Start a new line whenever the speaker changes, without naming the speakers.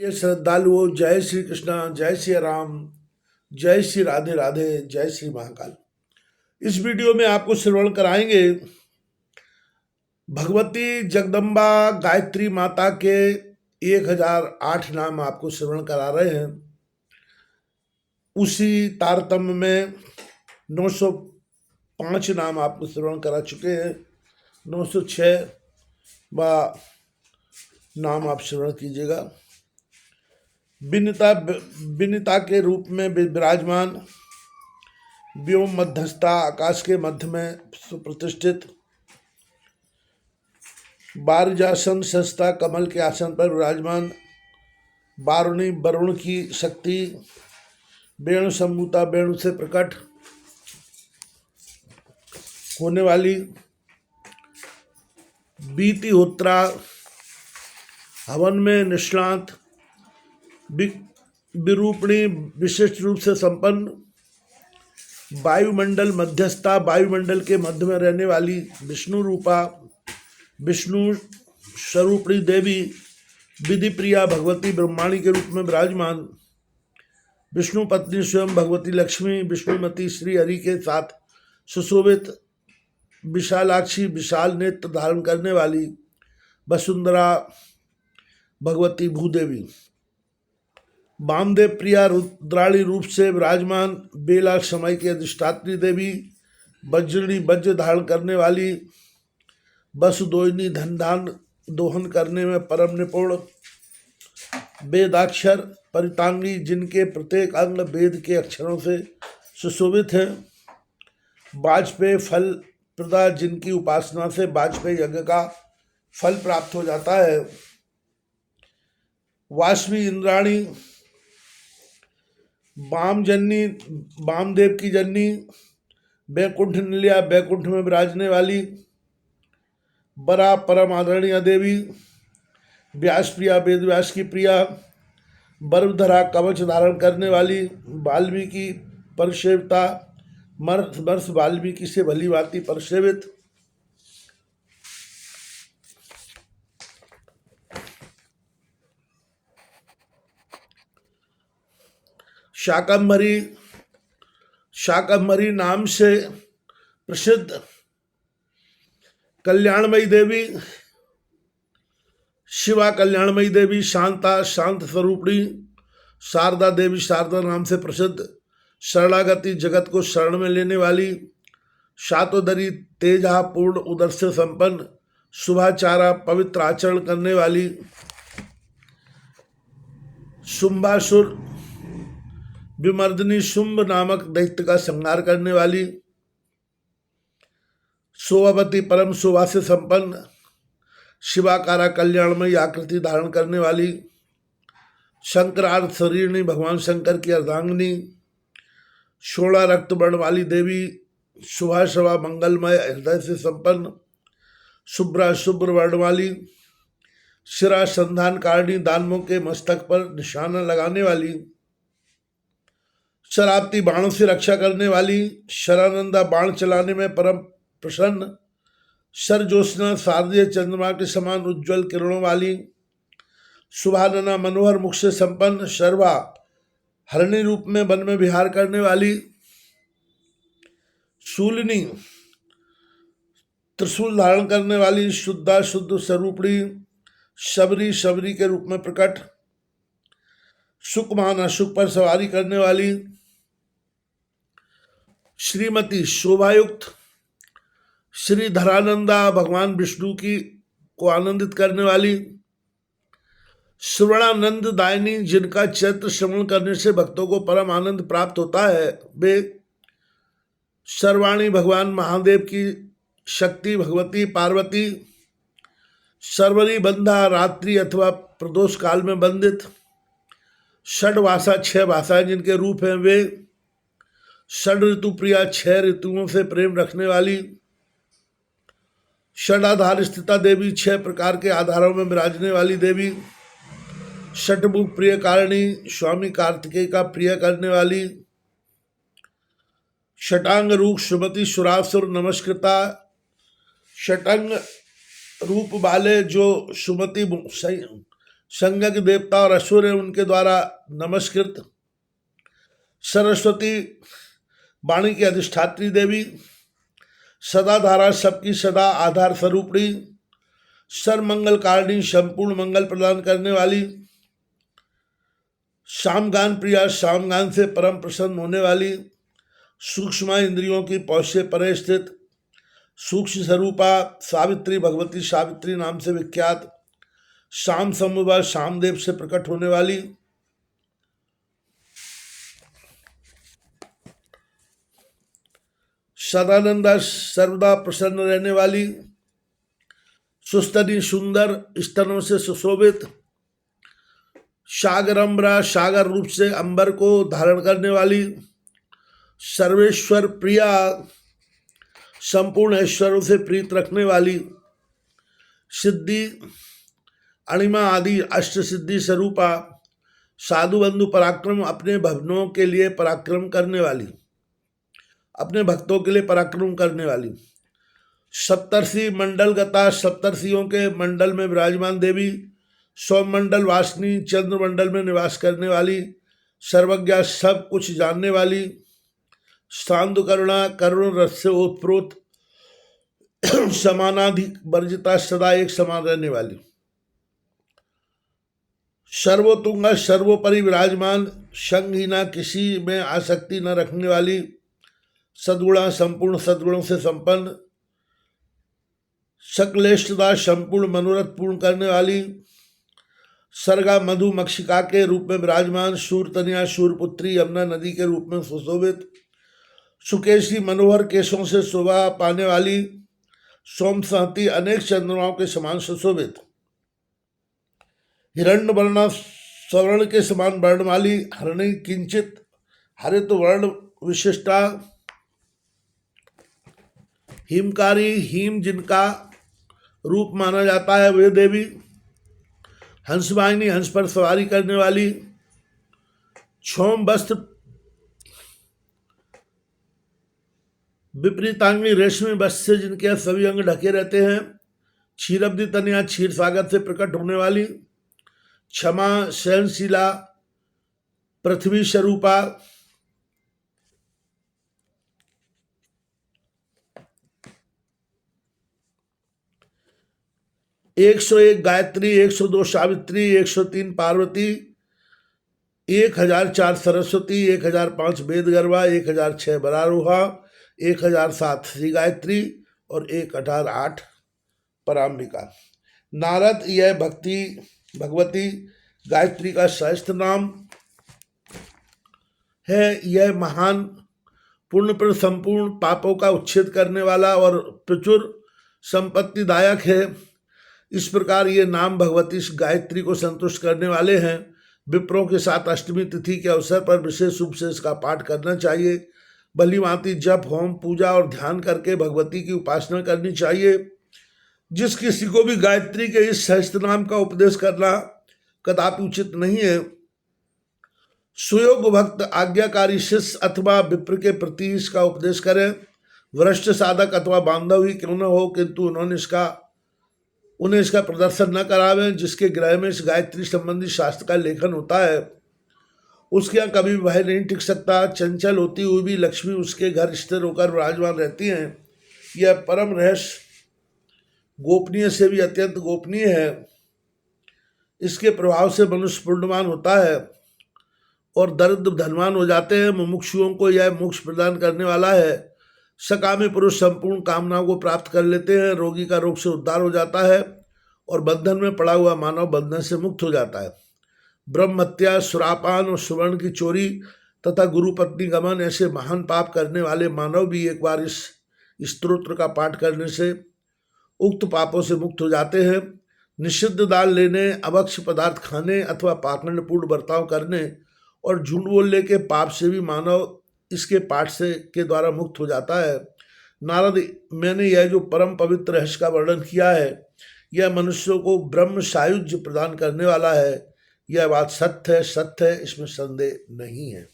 ये श्रद्धालुओं, जय श्री कृष्णा, जय श्री राम, जय श्री राधे राधे, जय श्री महाकाल। इस वीडियो में आपको श्रवण कराएंगे भगवती जगदम्बा गायत्री माता के 1008 नाम आपको श्रवण करा रहे हैं। उसी तारतम्य में 905 नाम आपको श्रवण करा चुके हैं। 906 नाम आप श्रवण कीजिएगा। विनिता के रूप में विराजमान, व्योम मध्यस्था, आकाश के मध्य में सुप्रतिष्ठित, बारजासन सस्ता, कमल के आसन पर विराजमान, बारुणी वरुण की शक्ति, वेणु सम्भूता, वेणु से प्रकट होने वाली, बीति होत्रा, हवन में निष्णात, विरूपणी, विशिष्ट रूप से संपन्न, वायुमंडल मध्यस्था, वायुमंडल के मध्य में रहने वाली, विष्णु रूपा, विष्णु स्वरूपणी देवी, विधि प्रिया भगवती ब्रह्माणी के रूप में विराजमान, विष्णु पत्नी स्वयं भगवती लक्ष्मी, विष्णुमती श्री हरि के साथ सुशोभित, विशालाक्षी, विशाल नेत्र धारण करने वाली, वसुंधरा भगवती भूदेवी, वामदेव प्रिया रुद्राणी रूप से विराजमान, बेला समय की अधिष्ठात्री देवी, वज्रणी, वज्र धारण करने वाली, वसुदोहिनी, धनधान दोहन करने में परम निपुण, वेदाक्षर परितांगी, जिनके प्रत्येक अंग वेद के अक्षरों से सुशोभित हैं, वाजपेय फल प्रदा, जिनकी उपासना से वाजपेयी यज्ञ का फल प्राप्त हो जाता है, वासवी इंद्राणी, वाम जननी, वामदेव की जननी, बैकुंठ निलया, बैकुंठ में विराजने वाली, बरा परम आदरणीय देवी, व्यास प्रिया, वेद व्यास की प्रिया, बर्वधरा, कवच धारण करने वाली, वाल्मीकि परसेविता, मर्ष वाल्मीकि से भली भांति परसेवित, शाकंभरी नाम से प्रसिद्ध, कल्याणमयी देवी, शिवा कल्याणमयी देवी, शांता, शांत स्वरूपणी, शारदा देवी, शारदा नाम से प्रसिद्ध, शरणागति, जगत को शरण में लेने वाली, शातोदरी, तेजा पूर्ण उदर से संपन्न, शुभाचारा, पवित्र आचरण करने वाली, शुंभासुर विमर्दनी, शुंभ नामक दैत्य का संहार करने वाली, शोभावती, परम शोभा से संपन्न, शिवाकारा, कल्याणमयी आकृति धारण करने वाली, शंकरार्थ शरीरणी, भगवान शंकर की अर्धांगिनी, शोणा रक्त वर्ण वाली देवी, शुभा शोभा मंगलमय हृदय से संपन्न, शुभ्रा शुभ्र वर्ण वाली, शिरा संधान कारिणी, दानवों के मस्तक पर निशाना लगाने वाली, शराब्दी, बाणों से रक्षा करने वाली, शरानंदा, बाण चलाने में परम प्रसन्न, सरजोत्स्ना, शारदीय चंद्रमा के समान उज्ज्वल किरणों वाली, सुभानना, मनोहर मुख से संपन्न, शर्वा, हरणी रूप में वन में विहार करने वाली, शूलिनी, त्रिशूल धारण करने वाली, शुद्धा शुद्ध स्वरूपणी, शबरी, शबरी के रूप में प्रकट, सुखमान, अशुक पर सवारी करने वाली, श्रीमती, शोभायुक्त, श्री धरानंदा, भगवान विष्णु की को आनंदित करने वाली, श्रवणानंद दायिनी, जिनका चैत्र श्रवण करने से भक्तों को परम आनंद प्राप्त होता है, वे सर्वाणी, भगवान महादेव की शक्ति, भगवती पार्वती, सर्वरी बंधा, रात्रि अथवा प्रदोष काल में बंदित, षड भाषा, 6 भाषाएं जिनके रूप हैं, वे षड ऋतु प्रिया, 6 ऋतुओं से प्रेम रखने वाली, षडाधार स्थिता देवी, 6 प्रकार के आधारों में विराजने वाली देवी, षटमुख प्रिय कारिणी, स्वामी कार्तिकेय का प्रिय करने वाली, षटांग रूप श्रीमती सुरासुर नमस्कृता, षटंग रूप वाले जो सुमति संज्ञक देवता और असुर उनके द्वारा नमस्कृत। सरस्वती वाणी की अधिष्ठात्री देवी, सदाधारा सबकी सदा आधार स्वरूपणी, सर्वमंगल कारिणी संपूर्ण मंगल प्रदान करने वाली, शामगान प्रिया शामगान से परम प्रसन्न होने वाली, सूक्ष्म इंद्रियों की पहुंच से परे स्थित, सूक्ष्म स्वरूपा सावित्री भगवती सावित्री नाम से विख्यात, शाम समूह शामदेव से प्रकट होने वाली, सदानंदा सर्वदा प्रसन्न रहने वाली, सुस्तनी सुंदर स्तनों से सुशोभित, सागरम्बरा सागर रूप से अंबर को धारण करने वाली, सर्वेश्वर प्रिया संपूर्ण ऐश्वर्यों से प्रीत रखने वाली, सिद्धि अणिमा आदि अष्ट सिद्धि स्वरूपा, साधु बंधु पराक्रम अपने भवनों के लिए पराक्रम करने वाली, अपने भक्तों के लिए पराक्रम करने वाली, सप्तर्षि मंडल गता सप्तर्षियों के मंडल में विराजमान देवी, सौमंडल वासिनी चंद्र मंडल में निवास करने वाली, सर्वज्ञा सब कुछ जानने वाली, शांत करुणा करुण रस से ओतप्रोत, समानाधिक वर्जिता सदा एक समान रहने वाली, सर्वोतुंगा सर्वोपरि विराजमान, संगहीना किसी में आसक्ति न रखने वाली, सद्गुणा संपूर्ण सद्गुणों से संपन्न, सकलेष्टदा संपूर्ण मनोरथ पूर्ण करने वाली, सर्गा मधु मक्षिका के रूप में विराजमान, शूरतनिया शूरपुत्री यमुना नदी के रूप में सुशोभित, सुकेशी मनोहर केशों से शोभा पाने वाली, सोम सहती अनेक चंद्रमाओं के समान सुशोभित, हिरण्य वर्णा स्वर्ण के समान वर्ण वाली, हरणी किंचित हरित वर्ण विशिष्टा, हिमकारी हिम जिनका रूप माना जाता है वे देवी, हंसवाहिनी हंस पर सवारी करने वाली, क्षौम वस्त्र विपरीतांगी रेशमी वस्त्र से जिनके सभी अंग ढके रहते हैं, क्षीरब्दी तनिया क्षीर सागर से प्रकट होने वाली, क्षमा सहनशीला पृथ्वी स्वरूपा, 101 गायत्री, 102 सावित्री, 103 पार्वती, 1004 सरस्वती, 1005 वेदगर्भा, 1006 बरारोहा, 1007 श्री गायत्री और 118 पराम्बिका। नारद यह भगवती गायत्री का सहस्त्र नाम है। यह महान पुण्य संपूर्ण पापों का उच्छेद करने वाला और प्रचुर संपत्तिदायक है। इस प्रकार ये नाम भगवती गायत्री को संतुष्ट करने वाले हैं। विप्रों के साथ अष्टमी तिथि के अवसर पर विशेष रूप से इसका पाठ करना चाहिए। भली भांति जप होम पूजा और ध्यान करके भगवती की उपासना करनी चाहिए। जिस किसी को भी गायत्री के इस सहस्त्र नाम का उपदेश करना कदापि उचित नहीं है। सुयोग भक्त आज्ञाकारी शिष्य अथवा विप्र के प्रति इसका उपदेश करें। वरिष्ठ साधक अथवा बांधव ही क्यों न हो, किंतु उन्हें इसका प्रदर्शन न करावें। जिसके गृह में इस गायत्री संबंधी शास्त्र का लेखन होता है उसके यहाँ कभी भी भय नहीं टिक सकता। चंचल होती हुई भी लक्ष्मी उसके घर स्थिर होकर विराजमान रहती हैं। यह परम रहस्य गोपनीय से भी अत्यंत गोपनीय है। इसके प्रभाव से मनुष्य पुण्यवान होता है और दरिद्र धनवान हो जाते हैं। मुमुक्षुओं को यह मोक्ष प्रदान करने वाला है। सकामी पुरुष संपूर्ण कामनाओं को प्राप्त कर लेते हैं। रोगी का रोग से उद्धार हो जाता है और बंधन में पड़ा हुआ मानव बंधन से मुक्त हो जाता है। ब्रह्म हत्या, सुरापान और सुवर्ण की चोरी तथा गुरु पत्नी गमन ऐसे महान पाप करने वाले मानव भी एक बार इस स्तोत्र का पाठ करने से उक्त पापों से मुक्त हो जाते हैं। निषिद्ध दान लेने, अभक्ष पदार्थ खाने अथवा पाखंडपूर्ण बर्ताव करने और झूठ बोलने के पाप से भी मानव इसके पाठ से के द्वारा मुक्त हो जाता है। नारद, मैंने यह जो परम पवित्र रहस्य का वर्णन किया है यह मनुष्यों को ब्रह्म सायुज्य प्रदान करने वाला है। यह बात सत्य है, इसमें संदेह नहीं है।